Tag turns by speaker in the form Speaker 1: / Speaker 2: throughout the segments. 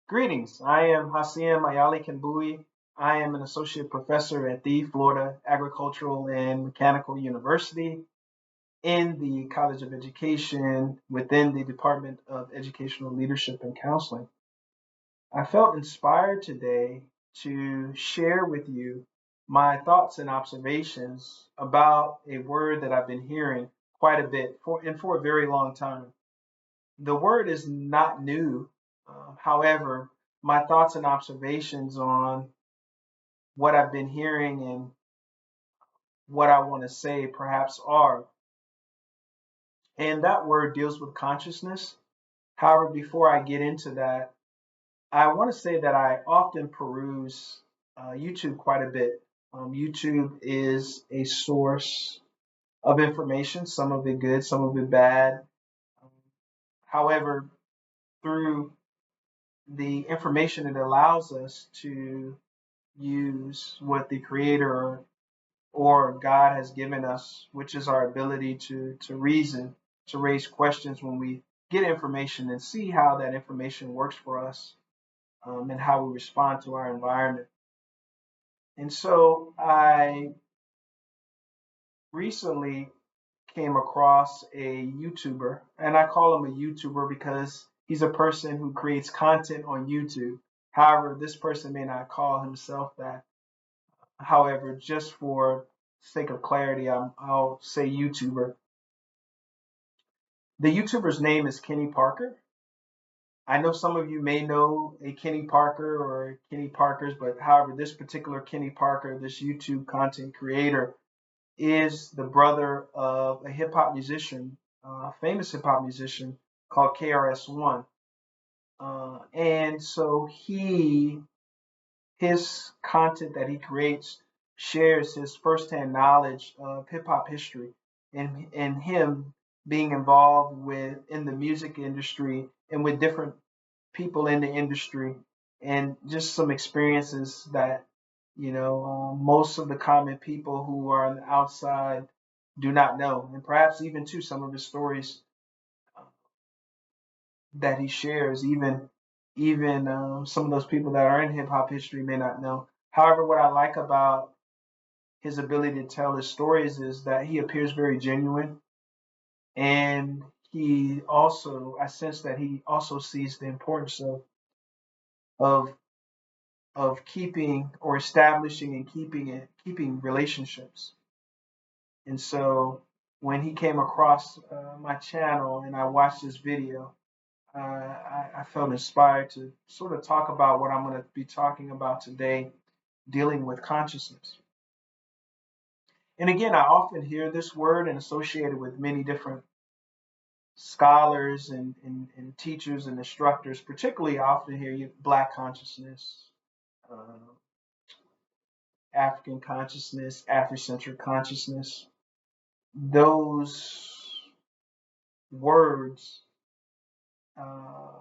Speaker 1: Greetings. I am Hassan Mayali Kambui. I am an associate professor at the Florida Agricultural and Mechanical University in the College of Education within the Department of Educational Leadership and Counseling. I felt inspired today to share with you my thoughts and observations about a word that I've been hearing quite a bit for a very long time. The word is not new. However, my thoughts and observations on what I've been hearing and what I want to say perhaps are. And that word deals with consciousness. However, before I get into that, I want to say that I often peruse YouTube quite a bit. YouTube is a source of information, some of it good, some of it bad. However, through the information it allows us to use what the creator or God has given us, which is our ability to reason, to raise questions when we get information and see how that information works for us, and how we respond to our environment. And so I recently came across a YouTuber, and I call him a YouTuber because he's a person who creates content on YouTube. However, this person may not call himself that. However, just for sake of clarity, I'll say YouTuber. The YouTuber's name is Kenny Parker. I know some of you may know a Kenny Parker or Kenny Parkers, but however, this particular Kenny Parker, this YouTube content creator, is the brother of a hip hop musician, famous hip hop musician called KRS-One. And so his content that he creates shares his firsthand knowledge of hip hop history and him being involved with in the music industry and with different people in the industry and just some experiences that most of the common people who are on the outside do not know, and perhaps even too some of his stories that he shares, even some of those people that are in hip hop history may not know. However, what I like about his ability to tell his stories is that he appears very genuine, and I sense that he also sees the importance of of keeping or establishing and keeping relationships. And so when he came across my channel and I watched this video, I felt inspired to sort of talk about what I'm going to be talking about today, dealing with consciousness. And again, I often hear this word and associate it with many different scholars and teachers and instructors. Particularly, I often hear Black consciousness, uh, African consciousness, Africentric consciousness. Those words uh,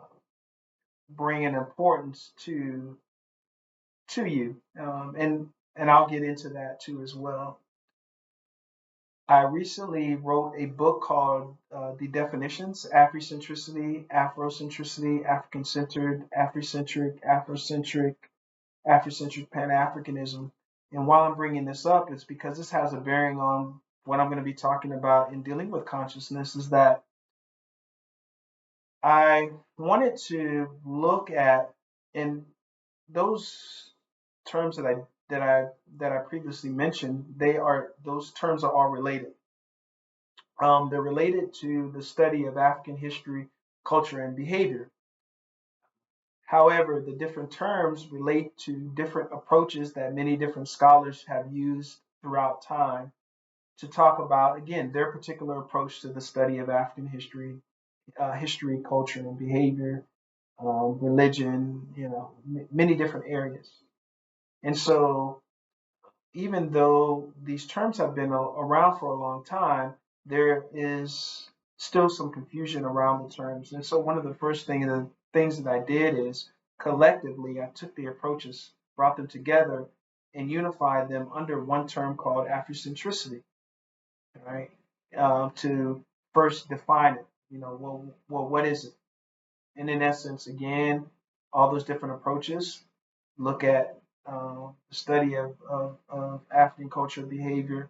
Speaker 1: bring an importance to you, and I'll get into that too as well. I recently wrote a book called The Definitions: Africentricity, Afrocentricity, African-centered, Africentric, Africentric Pan Africanism. And while I'm bringing this up, it's because this has a bearing on what I'm going to be talking about in dealing with consciousness. Is that I wanted to look at in those terms that I previously mentioned. Those terms are all related. They're related to the study of African history, culture, and behavior. However, the different terms relate to different approaches that many different scholars have used throughout time to talk about, again, their particular approach to the study of African history, culture, and behavior, religion, many different areas. And so, even though these terms have been around for a long time, there is still some confusion around the terms. And so, one of the things that I did is collectively, I took the approaches, brought them together, and unified them under one term called Afrocentricity, right? To first define it. What is it? And in essence, again, all those different approaches, look at the study of African culture, behavior,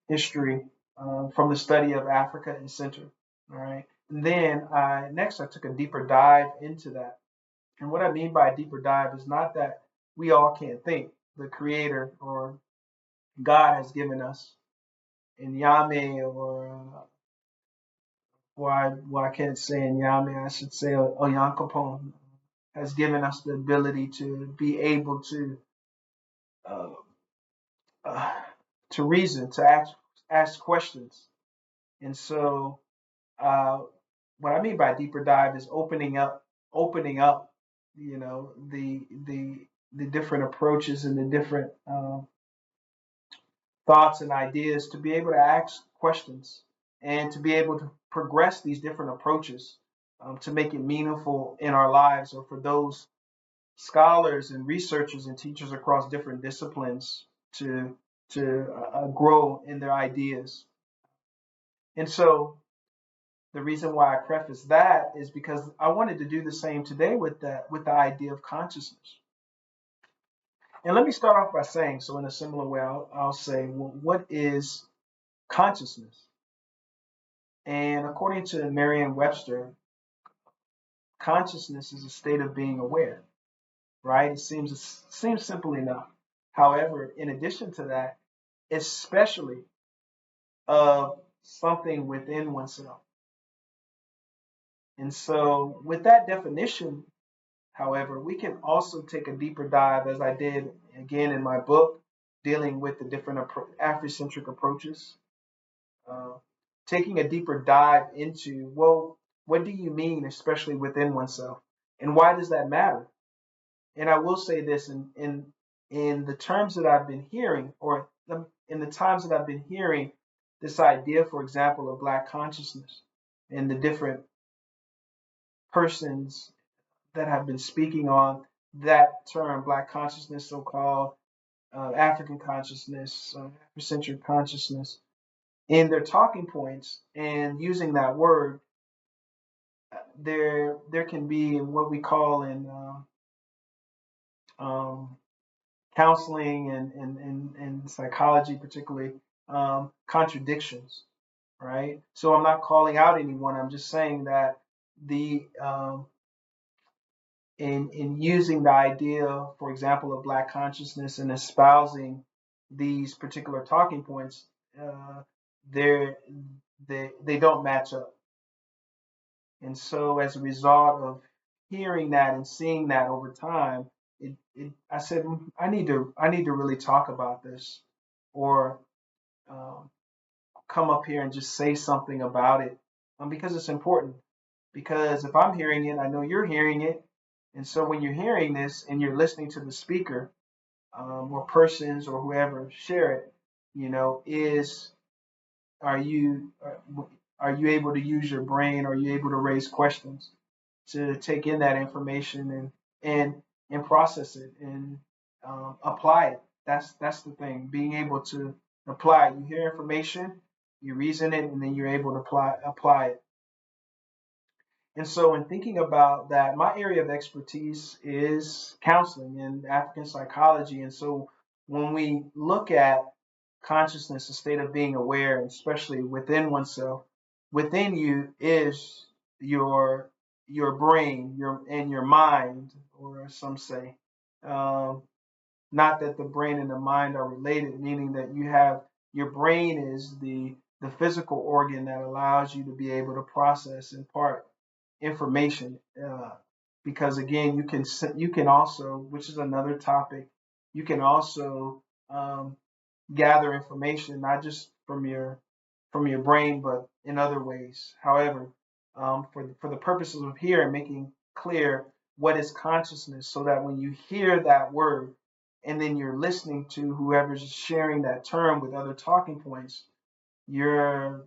Speaker 1: history, from the study of Africa and Center. All right. And then I took a deeper dive into that. And what I mean by a deeper dive is not that we all can't think. The Creator or God has given us in Yame or I can't say in Yame, I should say Oyankopon has given us the ability to be able uh, uh, to reason, to ask questions. And so, uh, what I mean by deeper dive is opening up, the different approaches and the different thoughts and ideas to be able to ask questions and to be able to progress these different approaches to make it meaningful in our lives, or for those scholars and researchers and teachers across different disciplines to grow in their ideas. And so the reason why I preface that is because I wanted to do the same today with the idea of consciousness. And let me start off by saying, so in a similar way, I'll say, well, what is consciousness? And according to Merriam-Webster, consciousness is a state of being aware, right? It seems simple enough. However, in addition to that, especially of something within oneself. And so, with that definition, however, we can also take a deeper dive, as I did again in my book, dealing with the different Africentric approaches, uh, taking a deeper dive into, well, what do you mean, especially within oneself, and why does that matter? And I will say this, in the terms that I've been hearing, or in the times that I've been hearing this idea, for example, of Black consciousness, and the different persons that have been speaking on that term, Black consciousness, so-called African consciousness, Africentric consciousness, in their talking points and using that word, there can be what we call in um, counseling and psychology, particularly, contradictions, right? So I'm not calling out anyone. I'm just saying that the in using the idea, for example, of Black consciousness and espousing these particular talking points, uh, they're, they don't match up. And so, as a result of hearing that and seeing that over time, I said, I need to really talk about this, or um, come up here and just say something about it, because it's important. Because if I'm hearing it, I know you're hearing it, and so when you're hearing this and you're listening to the speaker, or persons or whoever share it, is are you are you able to use your brain? Are you able to raise questions to take in that information and process it and apply it? That's the thing. Being able to apply it. You hear information, you reason it, and then you're able to apply it. And so, in thinking about that, my area of expertise is counseling and African psychology. And so, when we look at consciousness, a state of being aware, especially within oneself, within you is your brain, your mind, or some say, um, not that the brain and the mind are related, meaning that you have your brain is the physical organ that allows you to be able to process in part information, because again you can also, which is another topic, you can also gather information not just from your brain but in other ways. However, for the purposes of here and making clear what is consciousness, so that when you hear that word and then you're listening to whoever's sharing that term with other talking points, you're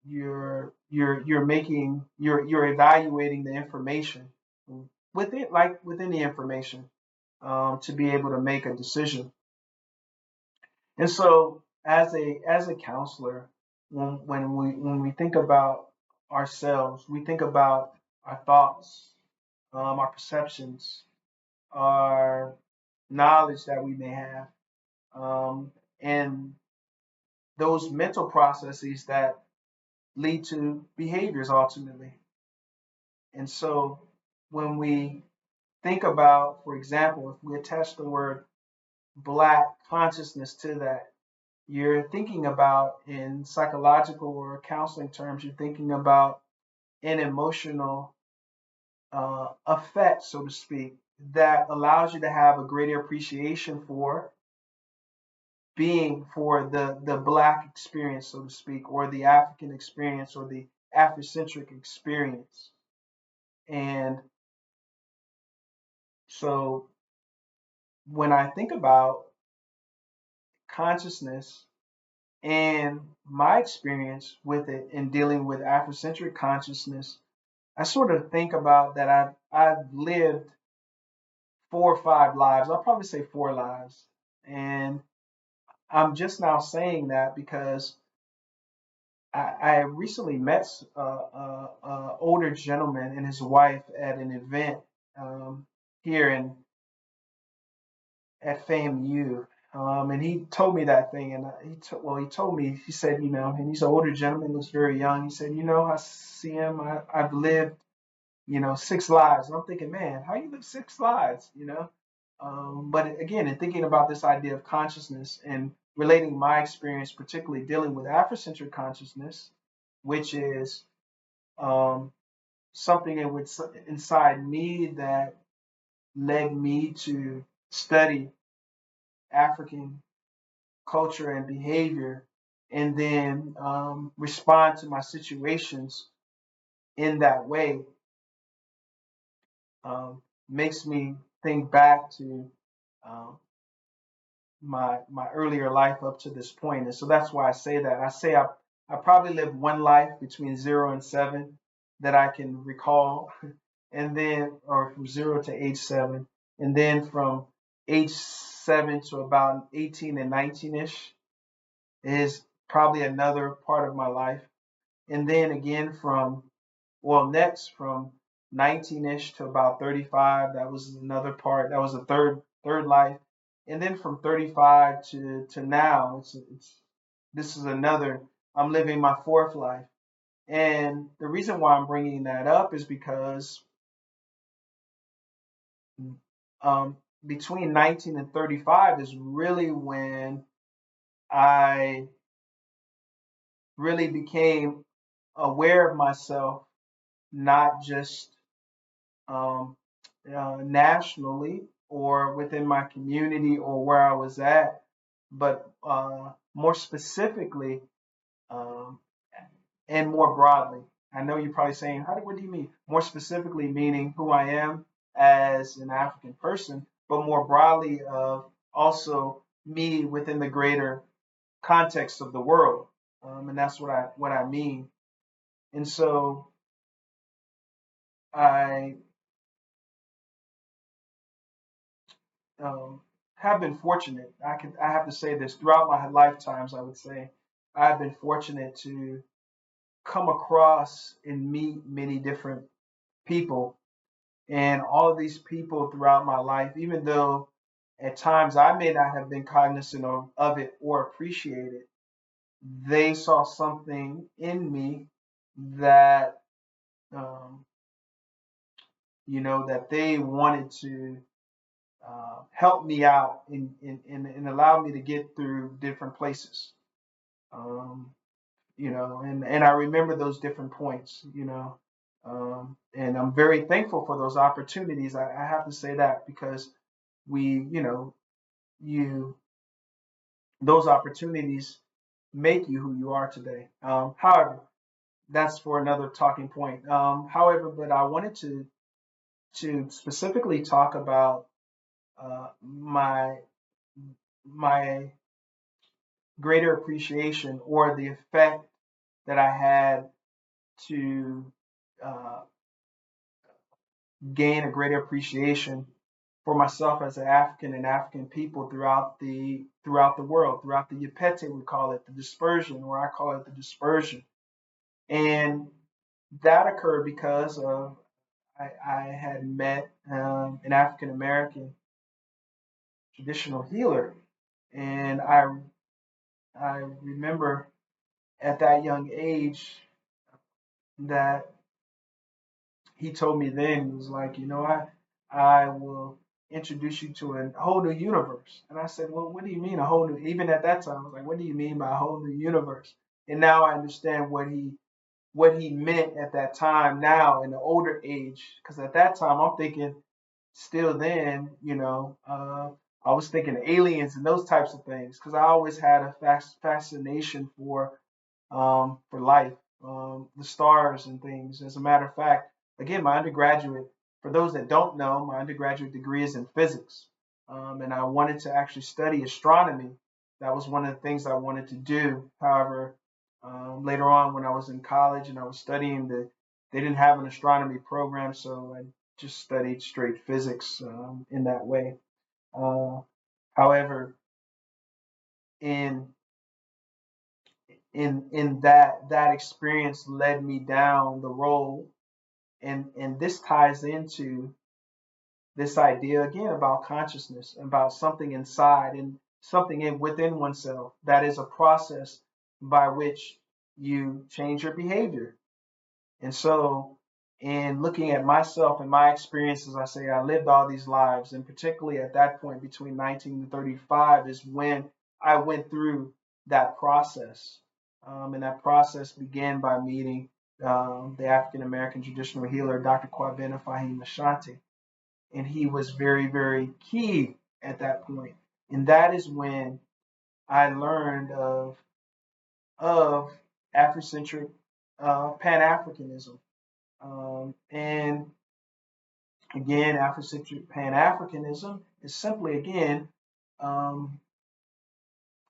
Speaker 1: you're evaluating the information within the information, to be able to make a decision. And so, as a counselor, when we think about ourselves, we think about our thoughts, our perceptions, our knowledge that we may have, and those mental processes that lead to behaviors ultimately. And so when we think about, for example, if we attach the word Black consciousness to that, you're thinking about, in psychological or counseling terms, you're thinking about an emotional effect, so to speak, that allows you to have a greater appreciation for being, for the Black experience, so to speak, or the African experience, or the Afrocentric experience. And so when I think about consciousness and my experience with it in dealing with Afrocentric consciousness, I sort of think about that I've lived 4 or 5 lives. I'll probably say 4 lives. And I'm just now saying that because I recently met a older gentleman and his wife at an event here in at FAMU. And he told me that thing, and he told me, he said, and he's an older gentleman, looks very young. He said, I see him, I've lived, 6 lives. And I'm thinking, man, how you live 6 lives, But again, in thinking about this idea of consciousness and relating my experience, particularly dealing with Afrocentric consciousness, which is something inside me that led me to study African culture and behavior, and then respond to my situations in that way, makes me think back to um, my earlier life up to this point. And so that's why I say that. I say I probably lived one life between 0 and 7 that I can recall, and then, or from 0 to age 7, and then from age 7 to about 18 and 19ish is probably another part of my life. And then again next from 19ish to about 35, that was another part. That was a third life. And then from 35 to now, it's this is another. I'm living my fourth life. And the reason why I'm bringing that up is because um, between 19 and 35 is really when I really became aware of myself, not just um, nationally or within my community or where I was at, but more specifically um, and more broadly. I know you're probably saying, what do you mean? More specifically, meaning who I am as an African person, but more broadly of also me within the greater context of the world, and that's what I mean. And so I um, have been fortunate. I have to say this throughout my lifetimes. I would say I've been fortunate to come across and meet many different people, and all of these people throughout my life, even though at times I may not have been cognizant of it or appreciate it, they saw something in me that um, that they wanted to help me out and allow me to get through different places. Um, and I remember those different points, and I'm very thankful for those opportunities. I have to say that because you, those opportunities make you who you are today. However, that's for another talking point. However, but I wanted to specifically talk about my greater appreciation or the effect that I had to uh, gain a greater appreciation for myself as an African and African people throughout the world, throughout the Yepete, we call it the dispersion, or I call it the dispersion. And that occurred because of I had met an African American traditional healer, and I remember at that young age that he told me then, he was like, I will introduce you to a whole new universe. And I said, well, what do you mean a whole new? Even at that time, I was like, what do you mean by a whole new universe? And now I understand what he meant at that time. Now in the older age, because at that time I'm thinking, still then, I was thinking aliens and those types of things because I always had a fascination for life, the stars and things. As a matter of fact, again, my undergraduate, for those that don't know, my undergraduate degree is in physics. And I wanted to actually study astronomy. That was one of the things I wanted to do. However, later on when I was in college and I was studying, they didn't have an astronomy program, so I just studied straight physics in that way. Uh, However, in in that experience led me down the road, and this ties into this idea again about consciousness, about something inside and something within oneself that is a process by which you change your behavior. And so, in looking at myself and my experiences, I say I lived all these lives, and particularly at that point between 19 and 35 is when I went through that process. And that process began by meeting the African American traditional healer, Dr. Kwabena Fahim Ashanti. And he was very, very key at that point. And that is when I learned of Africentric Pan Africanism. And again, Afrocentric Pan Africanism is simply, again, um,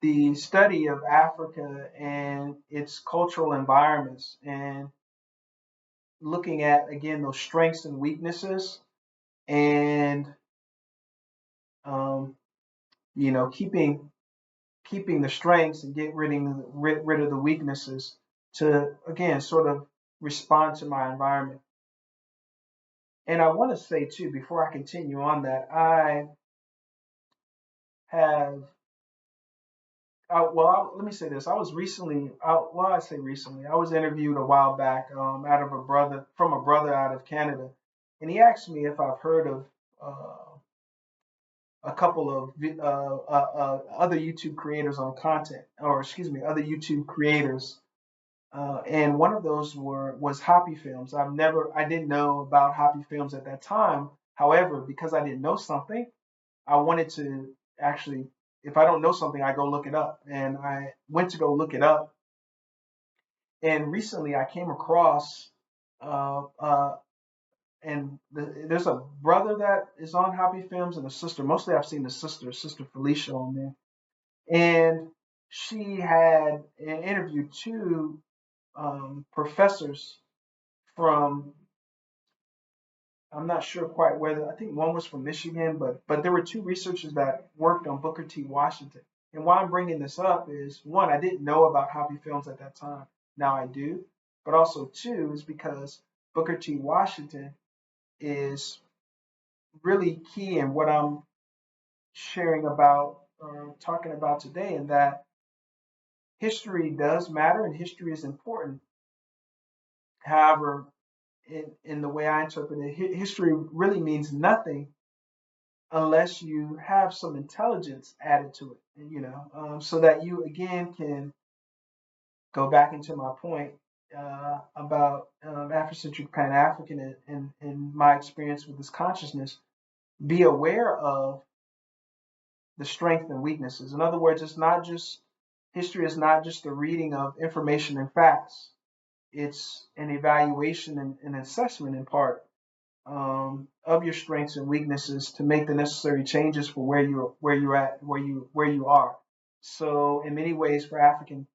Speaker 1: the study of Africa and its cultural environments and looking at, again, those strengths and weaknesses and, um, keeping the strengths and get rid of the weaknesses to, again, sort of respond to my environment. And I want to say, too, before I continue on that, I have let me say this. I was recently, I say recently, I was interviewed a while back from a brother out of Canada, and he asked me if I've heard of a couple of other YouTube creators on content, or excuse me, other YouTube creators, and one of those was Hoppy Films. I didn't know about Hoppy Films at that time. However, because I didn't know something, I wanted to actually, if I don't know something, I go look it up. And I went to go look it up. And recently I came across, uh, uh, there's a brother that is on Hobby Films and a sister. Mostly I've seen the Sister Felicia on there. And she had interviewed two professors from, I'm not sure quite whether, I think one was from Michigan, but there were two researchers that worked on Booker T. Washington. And why I'm bringing this up is one, I didn't know about Hobby Films at that time. Now I do. But also two is because Booker T. Washington is really key in what I'm sharing about or talking about today, and that history does matter and history is important. However, in the way I interpret it, history really means nothing unless you have some intelligence added to it, so that you again can go back into my point about Afrocentric Pan African and my experience with this consciousness. Be aware of the strengths and weaknesses. In other words, it's not just history is not just the reading of information and facts. It's an evaluation and an assessment in part of your strengths and weaknesses to make the necessary changes for where you are. So in many ways, for African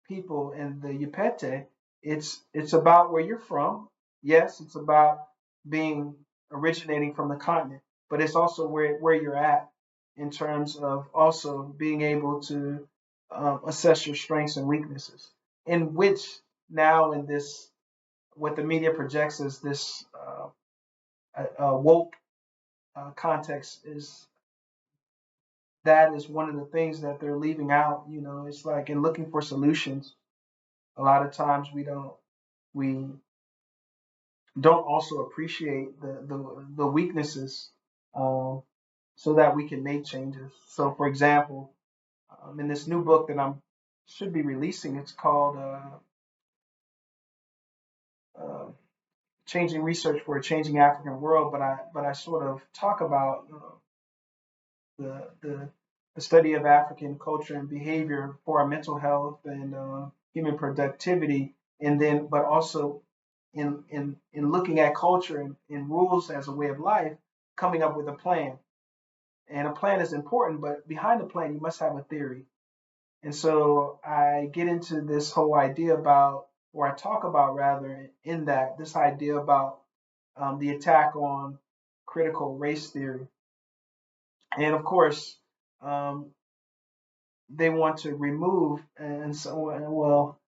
Speaker 1: people in the Yupete, it's about where you're from. Yes, it's about being originating from the continent, but it's also where you're at in terms of also being able to assess your strengths and weaknesses. In which now in this what the media projects as this woke context is that is one of the things that they're leaving out. You know, it's like in looking for solutions. A lot of times we don't also appreciate the weaknesses, um, so that we can make changes. So, for example, in this new book that I'm should be releasing, it's called uh, "Changing Research for a Changing African World." But I sort of talk about the the the study of African culture and behavior for our mental health and human productivity, and then but also in looking at culture and rules as a way of life, coming up with a plan. And a plan is important, but behind the plan, you must have a theory. And so I get into this whole idea about, or I talk about rather, in that this idea about the attack on critical race theory. And of course, um, they want to remove, and so, well,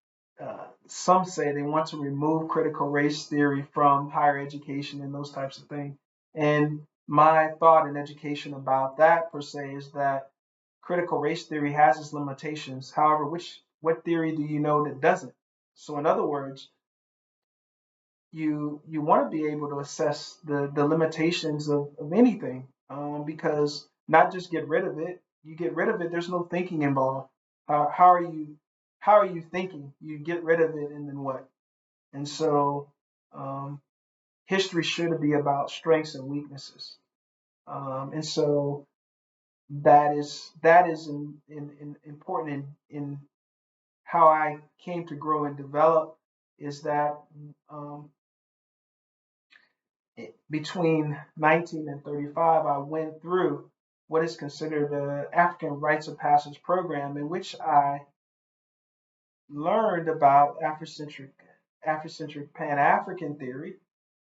Speaker 1: some say they want to remove critical race theory from higher education and those types of things. And my thought in education about that per se is that critical race theory has its limitations. However, what theory do you know that doesn't? So, in other words, you want to be able to assess the limitations of anything, because not just get rid of it. You get rid of it, there's no thinking involved. How are you thinking? You get rid of it, and then what? And so, um, history should be about strengths and weaknesses. And so that is important in how I came to grow and develop, is that um, between 19 and 35, I went through what is considered the African Rites of Passage program, in which I learned about Africentric Pan African theory.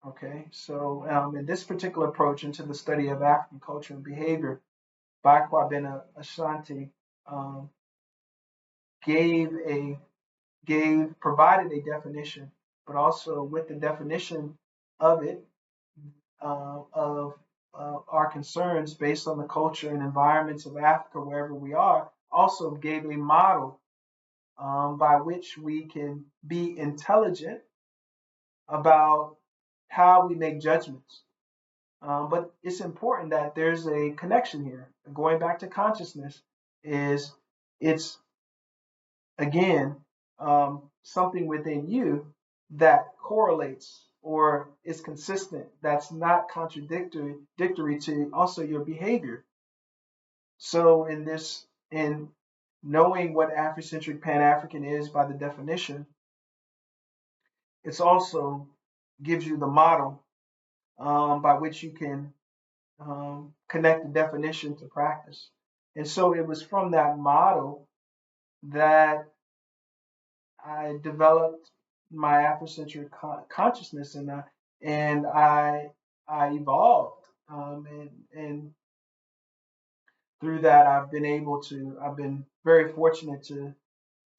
Speaker 1: Okay, so in this particular approach into the study of African culture and behavior by Kwabena Ashanti, um, gave a provided a definition, but also with the definition of it, of our concerns based on the culture and environments of Africa, wherever we are, also gave a model by which we can be intelligent about how we make judgments. But it's important that there's a connection here. Going back to consciousness, is it's again something within you that correlates or is consistent, that's not contradictory to also your behavior. So in knowing what Afrocentric Pan-African is by the definition, it's also gives you the model by which you can connect the definition to practice. And so it was from that model that I developed my Afrocentric consciousness, and I evolved, and through that I've been very fortunate to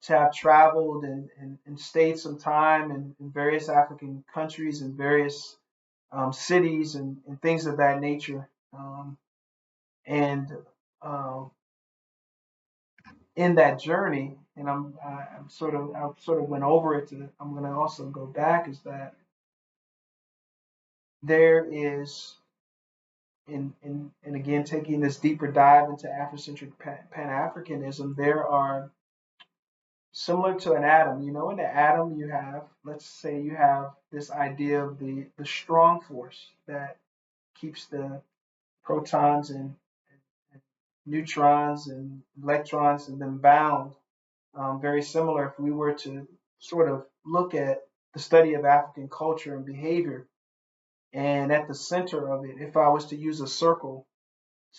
Speaker 1: have traveled and stayed some time in various African countries and various cities and things of that nature, and um, in that journey, and I sort of went over it. I'm going to also go back. Is that there is and again taking this deeper dive into Afrocentric Pan Africanism, there are similar to an atom. You know, in the atom you have, let's say, you have this idea of the strong force that keeps the protons and neutrons and electrons and them bound. Very similar if we were to sort of look at the study of African culture and behavior, and at the center of it, if I was to use a circle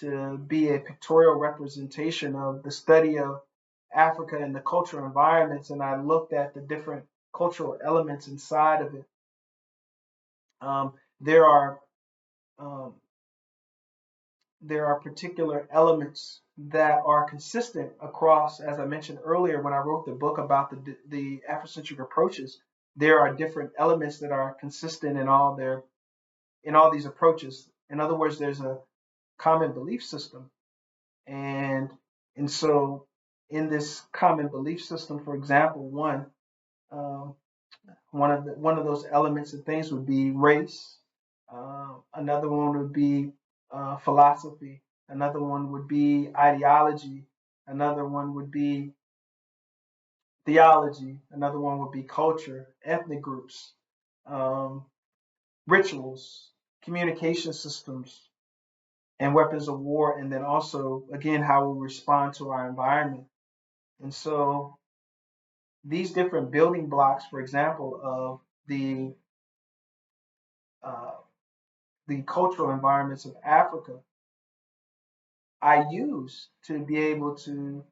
Speaker 1: to be a pictorial representation of the study of Africa and the cultural environments, and I looked at the different cultural elements inside of it, there are um, there are particular elements that are consistent across, as I mentioned earlier when I wrote the book about the Afrocentric approaches. There are different elements that are consistent in all their in all these approaches. In other words, there's a common belief system, and so in this common belief system, for example, um, one of those elements and things would be race. Another one would be philosophy. Another one would be ideology. Another one would be theology. Another one would be culture, ethnic groups, um, rituals, communication systems, and weapons of war. And then also, again, how we respond to our environment. And so these different building blocks, for example, of uh, the cultural environments of Africa, I use to be able to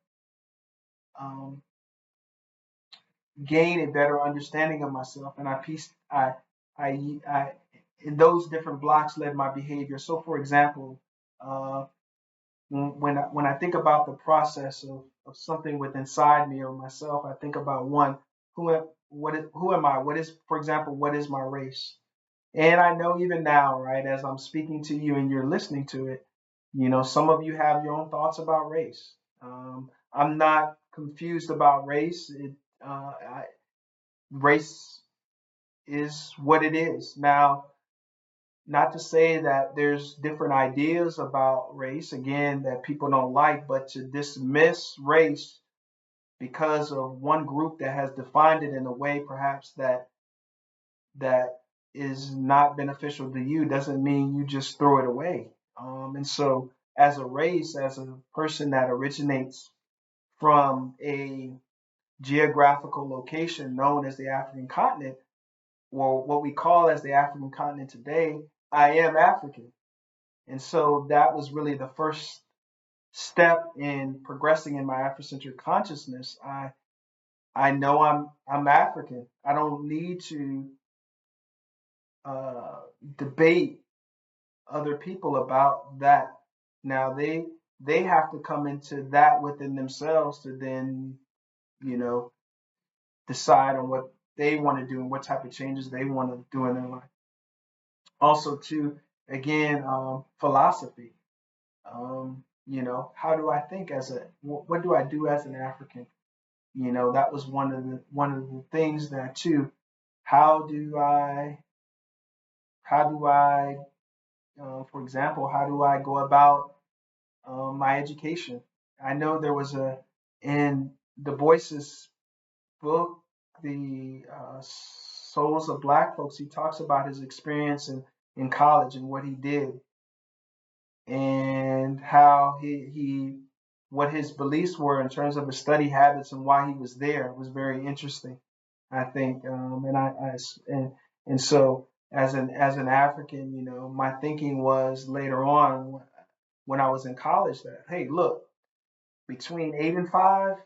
Speaker 1: um, gain a better understanding of myself, and I, in those different blocks led my behavior. So, for example, uh, when I think about the process of something within inside me or myself, I think about one, who am I? What is, for example, what is my race? And I know even now, right, as I'm speaking to you and you're listening to it, some of you have your own thoughts about race. I'm not confused about race. Race is what it is. Now, not to say that there's different ideas about race, again, that people don't like, but to dismiss race because of one group that has defined it in a way perhaps that is not beneficial to you doesn't mean you just throw it away. And so, as a race, as a person that originates from a geographical location known as the African continent, or what we call as the African continent today, I am African. And so that was really the first step in progressing in my Afrocentric consciousness. I know I'm African. I don't need to uh, debate other people about that. Now they have to come into that within themselves to then, you know, decide on what they want to do and what type of changes they want to do in their life. Also, too, again, philosophy. How do I think as what do I do as an African? That was one of the things that too. How do I how do I for example, how do I go about my education? I know there was in Du Bois's book, The Souls of Black Folks, he talks about his experience in college and what he did and how he what his beliefs were in terms of his study habits and why he was there. It was very interesting, I think. And so as an African, my thinking was later on when I was in college that, hey, look, between 8 and 5,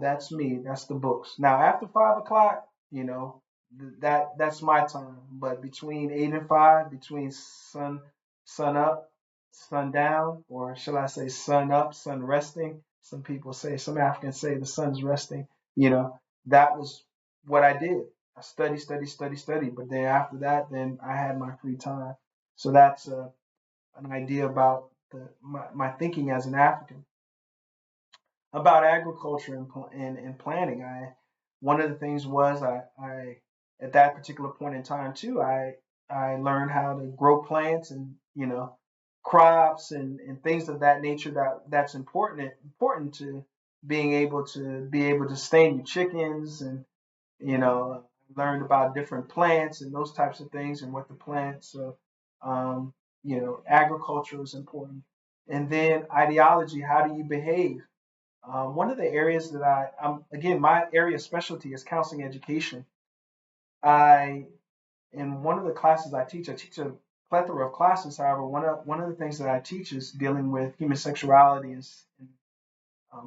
Speaker 1: that's me. That's the books. Now after 5 o'clock, that's my time. But between 8 and 5, between sun up, sun down, or shall I say sun up, sun resting. Some Africans say the sun's resting. That was what I did. I study, study, study, study. But then after that, then I had my free time. So that's an idea about my thinking as an African about agriculture and planting. One of the things was I at that particular point in time too, I learned how to grow plants and crops and things of that nature that's important to being able to sustain your chickens and learned about different plants and those types of things and what the plants. So agriculture is important. And then ideology, how do you behave? One of the areas that again, my area of specialty is counseling education. I, in one of the classes I teach a plethora of classes. However, one of the things that I teach is dealing with human sexuality and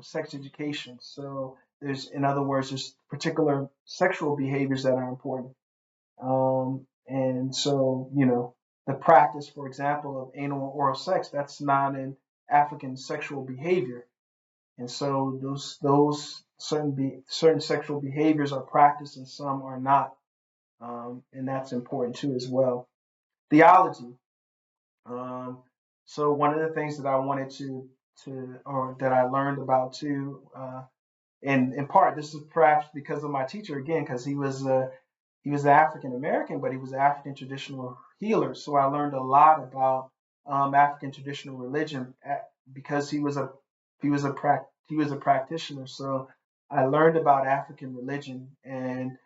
Speaker 1: sex education. So in other words, there's particular sexual behaviors that are important. And so, the practice, for example, of anal and oral sex, that's not an African sexual behavior. And so those certain sexual behaviors are practiced and some are not, and that's important too as well. theology. Um, so one of the things that I wanted or that I learned about too, and in part, this is perhaps because of my teacher again, because he was African American, but he was an African traditional healer. So I learned a lot about African traditional religion because he was a practitioner. So I learned about African religion, and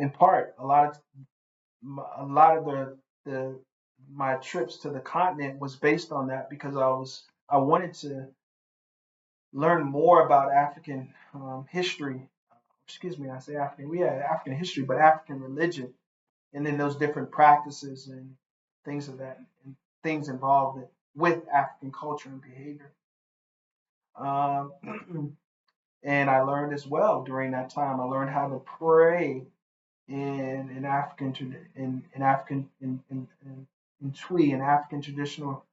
Speaker 1: in part, a lot of the my trips to the continent was based on that because I wanted to learn more about African history. Excuse me, I say African. We had African history, but African religion, and then those different practices and things of that, and things involved with African culture and behavior. Um, and I learned as well during that time. I learned how to pray in African in African in Twi in African traditional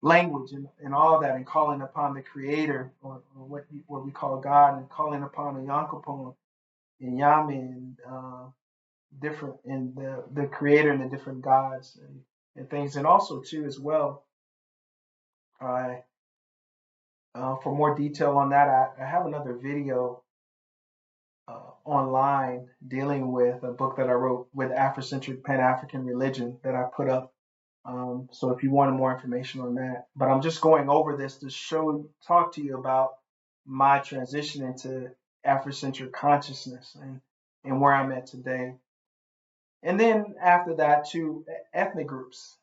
Speaker 1: language and all that, and calling upon the Creator or what we call God, and calling upon the Yankapon and Yami and different and the Creator and the different gods and things, and also too as well. I For more detail on that, I have another video online dealing with a book that I wrote with Africentric Pan African religion that I put up. So if you wanted more information on that, but I'm just going over this to talk to you about my transition into Afrocentric consciousness and where I'm at today. And then after that, to ethnic groups,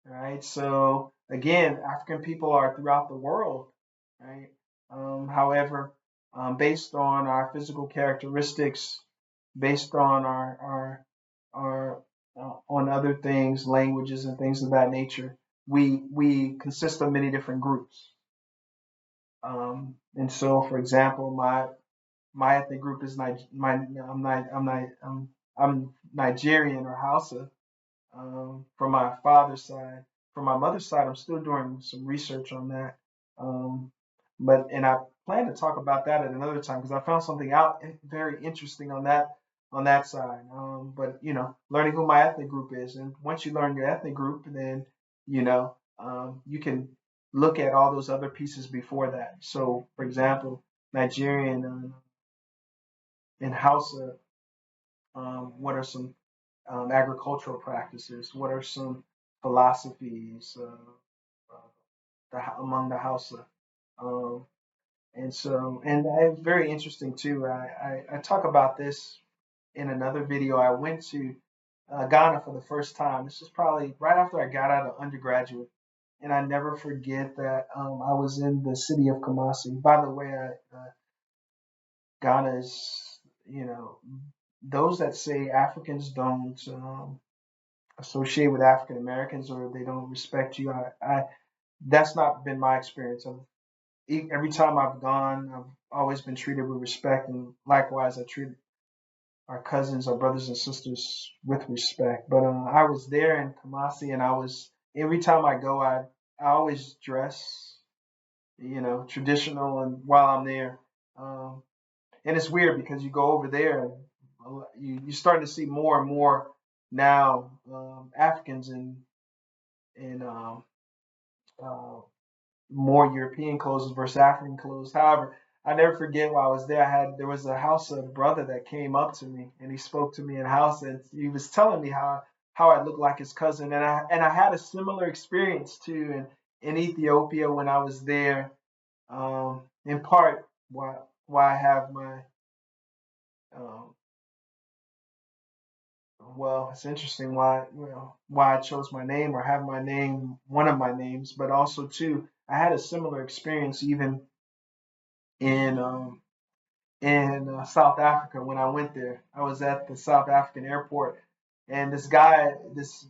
Speaker 1: right? So again, African people are throughout the world, right? However, based on our physical characteristics, based on our on other things, languages and things of that nature, we consist of many different groups. And so, for example, my ethnic group is I'm Nigerian or Hausa from my father's side. From my mother's side, I'm still doing some research on that. Um, and I plan to talk about that at another time because I found something out very interesting on that side. But learning who my ethnic group is, and once you learn your ethnic group, then you can look at all those other pieces before that. So, for example, Nigerian and Hausa, what are some agricultural practices? What are some philosophies among the Hausa? Um, and it's very interesting too. I talk about this in another video. I went to Ghana for the first time. This was probably right after I got out of undergraduate. And I never forget that I was in the city of Kumasi. By the way, Ghana is, those that say Africans don't associate with African Americans or they don't respect you. That's not been my experience. Every time I've gone, I've always been treated with respect, and likewise, I treat our cousins, our brothers and sisters with respect. But I was there in Kumasi, and every time I go, I always dress, traditional, and while I'm there, um, and it's weird because you go over there, and you're starting to see more and more now Africans in uh, more European clothes versus African clothes. However, I never forget while I was there, there was a Hausa brother that came up to me and he spoke to me in Hausa, and he was telling me how I looked like his cousin, and I had a similar experience too in Ethiopia when I was there. In part why I have my um, well, it's interesting why I chose my name or have my name one of my names, but also too I had a similar experience even in South Africa when I went there. I was at the South African airport, and this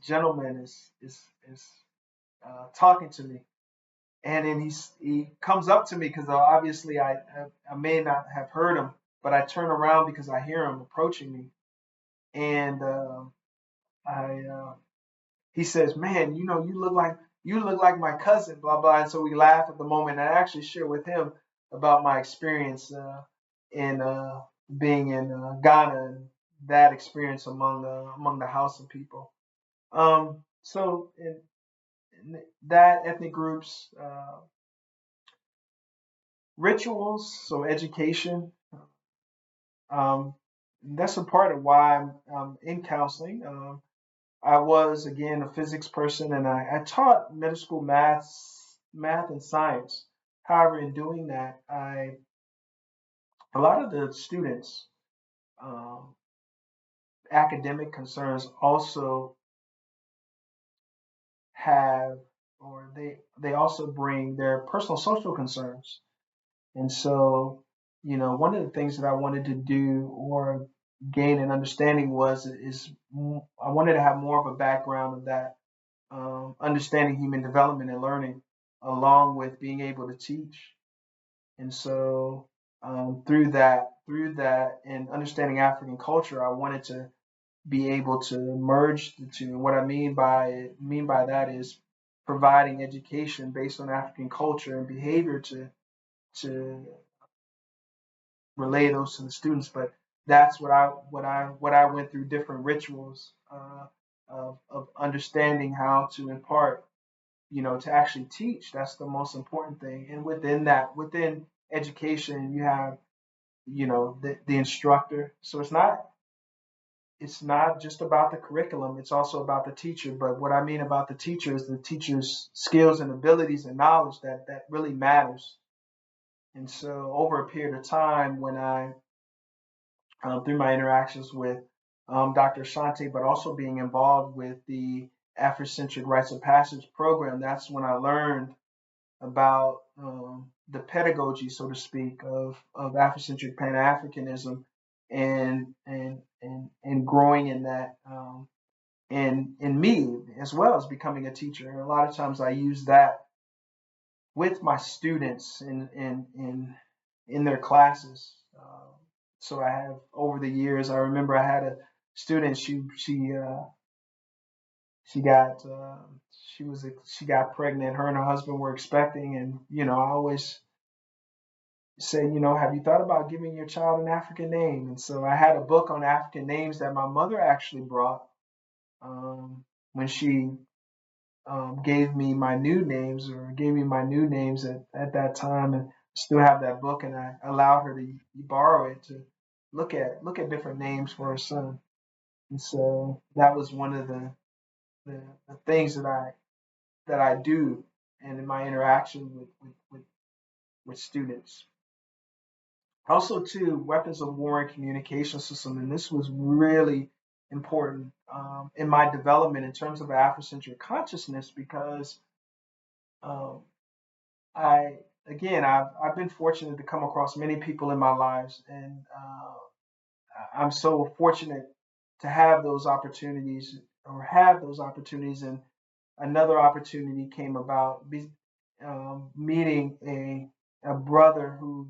Speaker 1: gentleman is talking to me, and then he comes up to me because obviously I may not have heard him, but I turn around because I hear him approaching me, and I he says, "Man, you look like my cousin, blah blah." And so we laugh at the moment. And I actually share with him about my experience in being in Ghana and that experience among the Hausa people. So in that ethnic groups, rituals, so education, um, that's a part of why I'm in counseling. I was again a physics person, and I taught middle school math and science. However, in doing that, a lot of the students um, academic concerns also have, or they also bring their personal social concerns. And so, one of the things that I wanted to do or gain an understanding I wanted to have more of a background of that, understanding human development and learning, along with being able to teach. And so, through that, and understanding African culture, I wanted to be able to merge the two. And what I mean by that is providing education based on African culture and behavior to relay those to the students. But that's what I went through, different rituals of understanding how to impart, to actually teach. That's the most important thing. And within education, you have, the instructor. So it's not just about the curriculum, it's also about the teacher. But what I mean about the teacher is the teacher's skills and abilities and knowledge that really matters. And so over a period of time, when through my interactions with Dr. Shante, but also being involved with the Africentric Rites of Passage program, that's when I learned about the pedagogy, so to speak, of Africentric Pan Africanism, and growing in that, and in me as well as becoming a teacher. And a lot of times I use that with my students in their classes. So I have, over the years, I remember I had a student. She got she got pregnant. Her and her husband were expecting, and I always say, have you thought about giving your child an African name? And so I had a book on African names that my mother actually brought, when she gave me my new names at that time, and still have that book, and I allowed her to borrow it to look at different names for her son. And so that was one of the things that I do, and in my interaction with students. Also, too, weapons of war and communication system, and this was really important in my development in terms of Afrocentric consciousness, because um, I again I've been fortunate to come across many people in my lives, and I'm so fortunate to have those opportunities, and another opportunity came about, meeting a brother who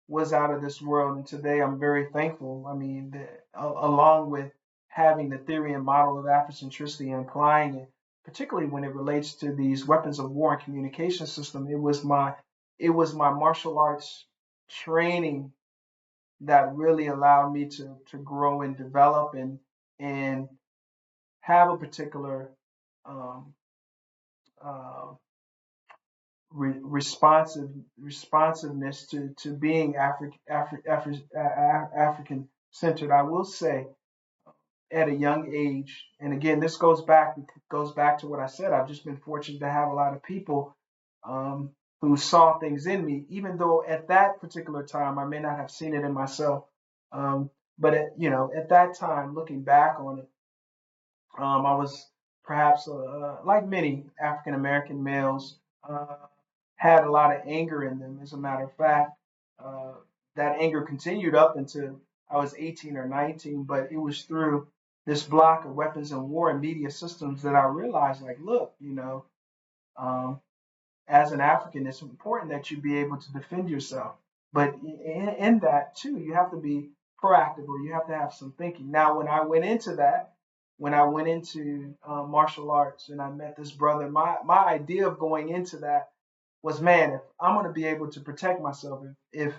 Speaker 1: was out of this world. And today I'm very thankful. I mean, along with having the theory and model of Afrocentricity and applying it, particularly when it relates to these weapons of war and communication system, it was my martial arts training that really allowed me to grow and develop, and have a particular um, uh, responsiveness to being African centered. I will say, at a young age, and again, this goes back to what I said. I've just been fortunate to have a lot of people um, who saw things in me, even though at that particular time I may not have seen it in myself. But at that time, looking back on it, I was perhaps, like many African American males, uh, had a lot of anger in them. As a matter of fact, uh, that anger continued up until I was 18 or 19, but it was through this block of weapons and war and media systems that I realized, like, look, um, as an African, it's important that you be able to defend yourself. But in that too, you have to be proactive, or you have to have some thinking. Now, when I went into martial arts and I met this brother, my idea of going into that was, man, if I'm going to be able to protect myself, if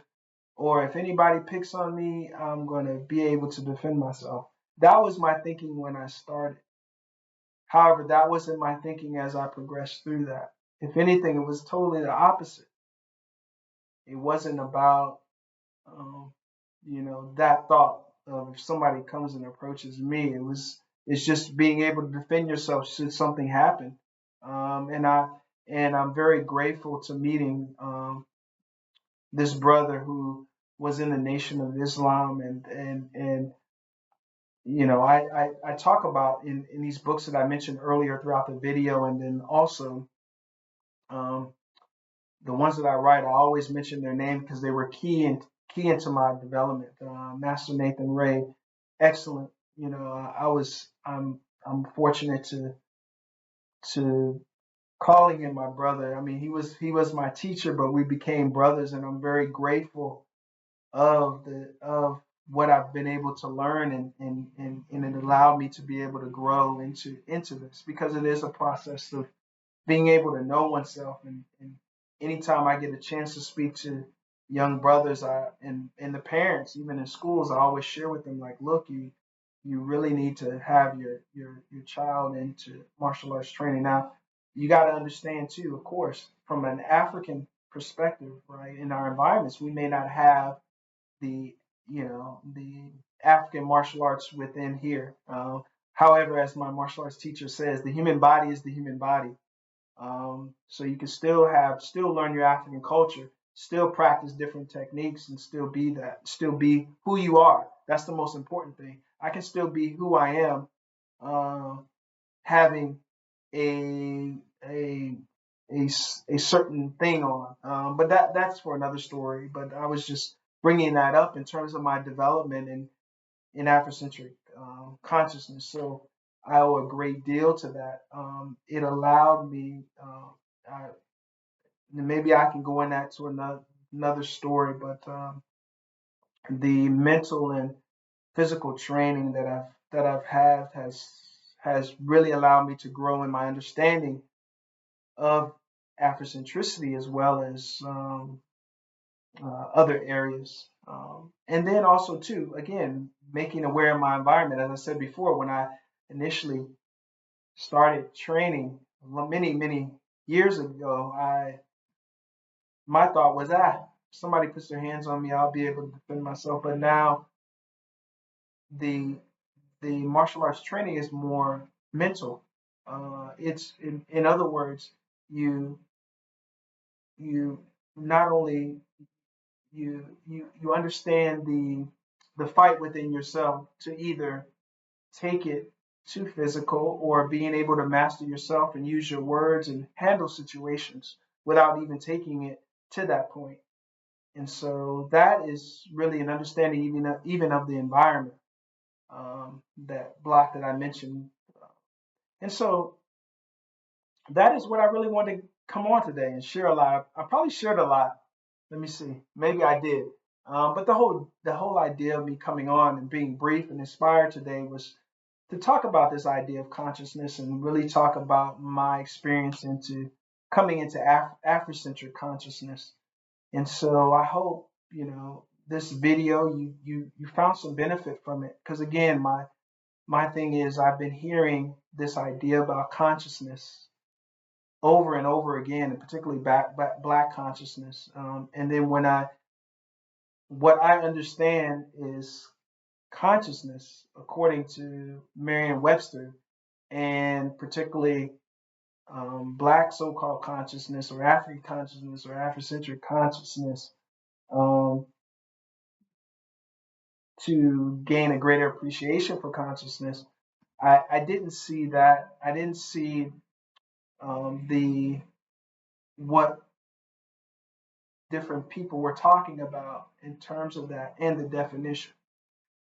Speaker 1: anybody picks on me, I'm going to be able to defend myself. That was my thinking when I started. However, that wasn't my thinking as I progressed through that. If anything, it was totally the opposite. It wasn't about, um, that thought of if somebody comes and approaches me. It's just being able to defend yourself should something happen. And I'm very grateful to meeting this brother who was in the Nation of Islam, and I talk about in these books that I mentioned earlier throughout the video, and then also um, the ones that I write, I always mention their name because they were key into my development. Master Nathan Ray, excellent. I'm fortunate to calling him my brother. I mean, he was my teacher, but we became brothers, and I'm very grateful of what I've been able to learn, and it allowed me to be able to grow into this, because it is a process of being able to know oneself. And anytime I get a chance to speak to young brothers, and the parents, even in schools, I always share with them, like, look, you really need to have your child into martial arts training. Now, you got to understand too, of course, from an African perspective, right? In our environments, we may not have the the African martial arts within here. However, as my martial arts teacher says, the human body is the human body. So you can still learn your African culture, still practice different techniques, and still be who you are. That's the most important thing. I can still be who I am, uh, having a a a certain thing on. But that's for another story. But I was just bringing that up in terms of my development in Afrocentric consciousness. So I owe a great deal to that. It allowed me. I, Maybe I can go in that to another story, but the mental and physical training that I've had has really allowed me to grow in my understanding of Afrocentricity, as well as other areas. And then also too, again, making aware of my environment. As I said before, when I initially started training many years ago, my thought was, somebody puts their hands on me, I'll be able to defend myself. But now the the martial arts training is more mental. It's in other words, you you not only you understand the fight within yourself, to either take it to physical, or being able to master yourself and use your words and handle situations without even taking it to that point. And so that is really an understanding, even of the environment, that block that I mentioned. And so that is what I really wanted to come on today and share a lot. I probably shared a lot. Let me see. Maybe I did. But the whole idea of me coming on and being brief and inspired today was to talk about this idea of consciousness, and really talk about my experience into coming into Afrocentric consciousness. And so I hope this video, you found some benefit from it, because again, my thing is, I've been hearing this idea about consciousness over and over again, and particularly black consciousness. And then what I understand is consciousness, according to Merriam-Webster, and particularly black so-called consciousness, or African consciousness, or Afrocentric consciousness, um, to gain a greater appreciation for consciousness. I didn't see that. I didn't see the what different people were talking about in terms of that and the definition.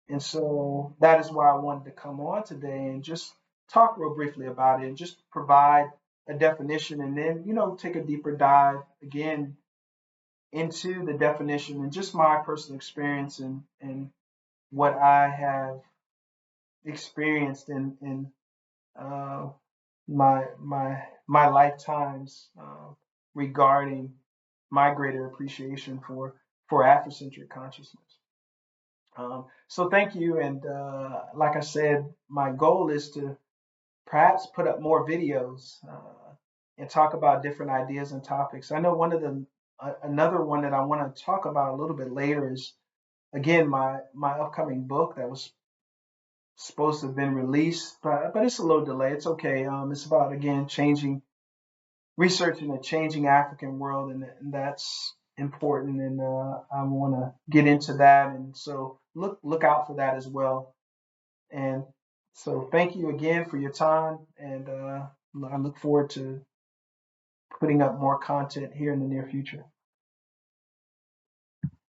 Speaker 1: And so that is why I wanted to come on today and just talk real briefly about it, and just provide a definition, and then, take a deeper dive again into the definition, and just my personal experience, and what I have experienced in uh, my lifetimes, regarding my greater appreciation for Afrocentric consciousness. So thank you, and like I said, my goal is to perhaps put up more videos and talk about different ideas and topics. I know one of the another one that I want to talk about a little bit later is again my upcoming book that was supposed to have been released, but it's a little delayed. It's okay. It's about again changing, researching a changing African world, and that's important. And I want to get into that, and so look out for that as well. And so thank you again for your time, and I look forward to putting up more content here in the near future.